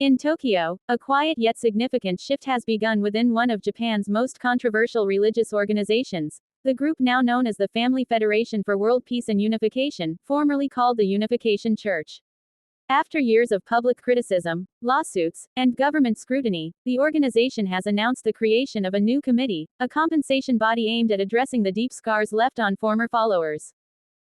In Tokyo, a quiet yet significant shift has begun within one of Japan's most controversial religious organizations, the group now known as the Family Federation for World Peace and Unification, formerly called the Unification Church. After years of public criticism, lawsuits, and government scrutiny, the organization has announced the creation of a new committee, a compensation body aimed at addressing the deep scars left on former followers.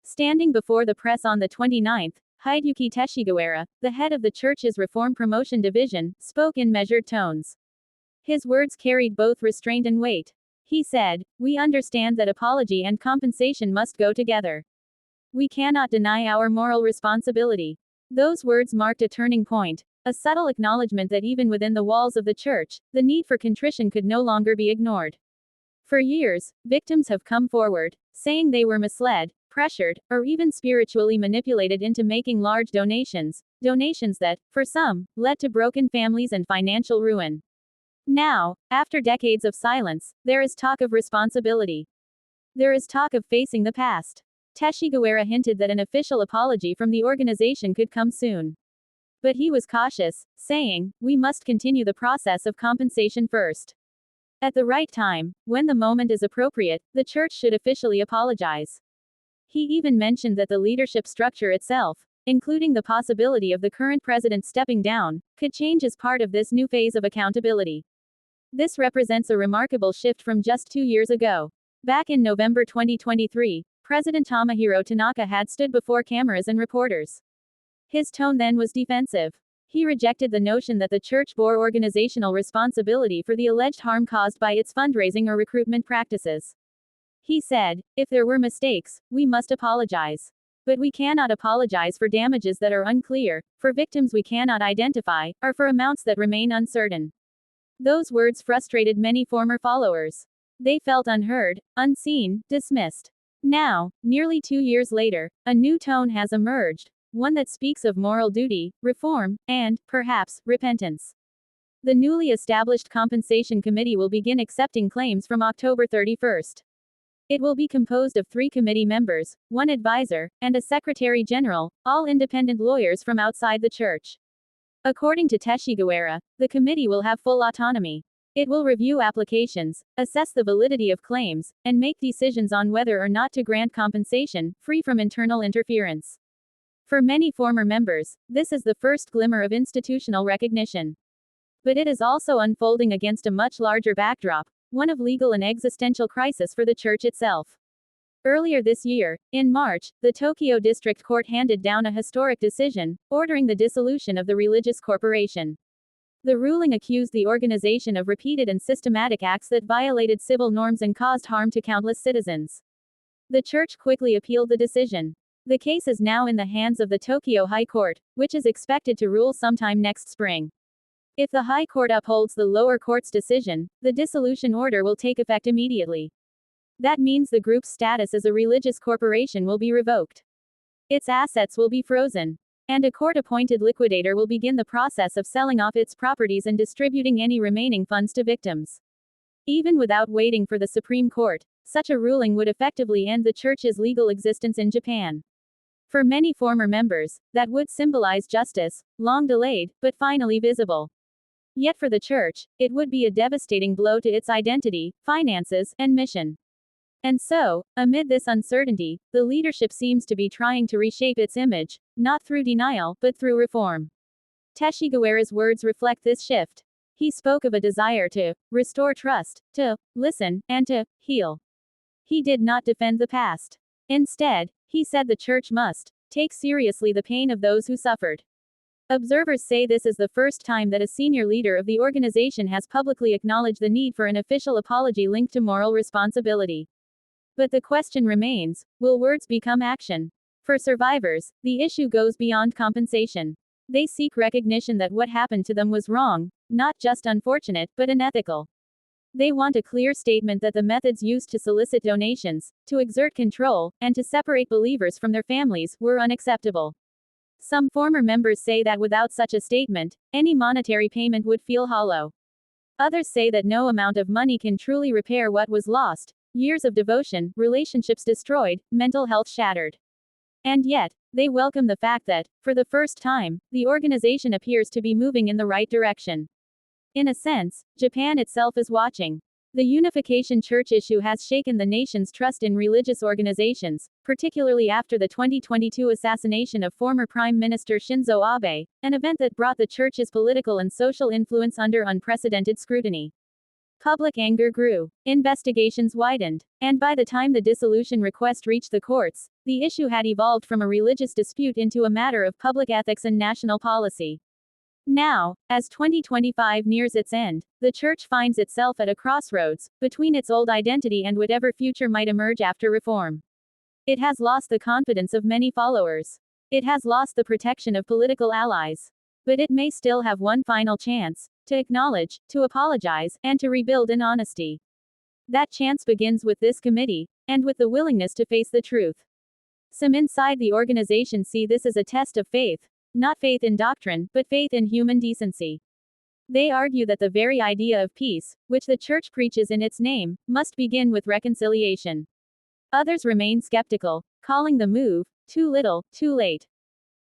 Standing before the press on the 29th, Hideyuki Teshigawara, the head of the church's Reform Promotion Division, spoke in measured tones. His words carried both restraint and weight. He said, "We understand that apology and compensation must go together. We cannot deny our moral responsibility." Those words marked a turning point, a subtle acknowledgement that even within the walls of the church, the need for contrition could no longer be ignored. For years, victims have come forward, saying they were misled, pressured, or even spiritually manipulated into making large donations that, for some, led to broken families and financial ruin. Now, after decades of silence, there is talk of responsibility. There is talk of facing the past. Teshigawara hinted that an official apology from the organization could come soon. But he was cautious, saying, "We must continue the process of compensation first. At the right time, when the moment is appropriate, the church should officially apologize." He even mentioned that the leadership structure itself, including the possibility of the current president stepping down, could change as part of this new phase of accountability. This represents a remarkable shift from just 2 years ago. Back in November 2023, President Tomohiro Tanaka had stood before cameras and reporters. His tone then was defensive. He rejected the notion that the church bore organizational responsibility for the alleged harm caused by its fundraising or recruitment practices. He said, "If there were mistakes, we must apologize. But we cannot apologize for damages that are unclear, for victims we cannot identify, or for amounts that remain uncertain." Those words frustrated many former followers. They felt unheard, unseen, dismissed. Now, nearly 2 years later, a new tone has emerged, one that speaks of moral duty, reform, and, perhaps, repentance. The newly established compensation committee will begin accepting claims from October 31st. It will be composed of 3 committee members, 1 advisor, and a secretary general, all independent lawyers from outside the church. According to Teshigawara, the committee will have full autonomy. It will review applications, assess the validity of claims, and make decisions on whether or not to grant compensation, free from internal interference. For many former members, this is the first glimmer of institutional recognition. But it is also unfolding against a much larger backdrop, one of legal and existential crisis for the church itself. Earlier this year, in March, the Tokyo District Court handed down a historic decision, ordering the dissolution of the religious corporation. The ruling accused the organization of repeated and systematic acts that violated civil norms and caused harm to countless citizens. The church quickly appealed the decision. The case is now in the hands of the Tokyo High Court, which is expected to rule sometime next spring. If the High Court upholds the lower court's decision, the dissolution order will take effect immediately. That means the group's status as a religious corporation will be revoked. Its assets will be frozen. And a court-appointed liquidator will begin the process of selling off its properties and distributing any remaining funds to victims. Even without waiting for the Supreme Court, such a ruling would effectively end the church's legal existence in Japan. For many former members, that would symbolize justice, long delayed, but finally visible. Yet for the church, it would be a devastating blow to its identity, finances, and mission. And so, amid this uncertainty, the leadership seems to be trying to reshape its image, not through denial, but through reform. Teshigawara's words reflect this shift. He spoke of a desire to restore trust, to listen, and to heal. He did not defend the past. Instead, he said the church must take seriously the pain of those who suffered. Observers say this is the first time that a senior leader of the organization has publicly acknowledged the need for an official apology linked to moral responsibility. But the question remains, will words become action? For survivors, the issue goes beyond compensation. They seek recognition that what happened to them was wrong, not just unfortunate, but unethical. They want a clear statement that the methods used to solicit donations, to exert control, and to separate believers from their families, were unacceptable. Some former members say that without such a statement, any monetary payment would feel hollow. Others say that no amount of money can truly repair what was lost: years of devotion, relationships destroyed, mental health shattered. And yet, They welcome the fact that, for the first time, the organization appears to be moving in the right direction. In a sense, Japan itself is watching. The unification church issue has shaken the nation's trust in religious organizations, particularly after the 2022 assassination of former Prime Minister Shinzo Abe, an event that brought the church's political and social influence under unprecedented scrutiny. Public anger grew, investigations widened, and by the time the dissolution request reached the courts, the issue had evolved from a religious dispute into a matter of public ethics and national policy. Now, as 2025 nears its end, the church finds itself at a crossroads, between its old identity and whatever future might emerge after reform. It has lost the confidence of many followers. It has lost the protection of political allies. But it may still have one final chance, to acknowledge, to apologize, and to rebuild in honesty. That chance begins with this committee, and with the willingness to face the truth. Some inside the organization see this as a test of faith. Not faith in doctrine, but faith in human decency. They argue that the very idea of peace, which the church preaches in its name, must begin with reconciliation. Others remain skeptical, calling the move too little, too late.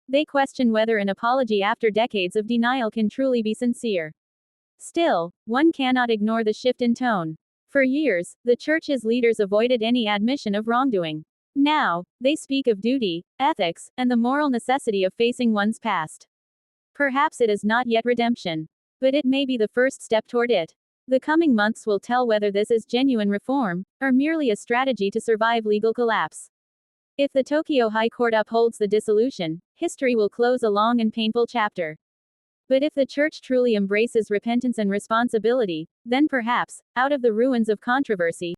They question whether an apology after decades of denial can truly be sincere. Still, one cannot ignore the shift in tone. For years, the church's leaders avoided any admission of wrongdoing. Now, they speak of duty, ethics, and the moral necessity of facing one's past. Perhaps it is not yet redemption. But it may be the first step toward it. The coming months will tell whether this is genuine reform, or merely a strategy to survive legal collapse. If the Tokyo High Court upholds the dissolution, history will close a long and painful chapter. But if the church truly embraces repentance and responsibility, then perhaps, out of the ruins of controversy,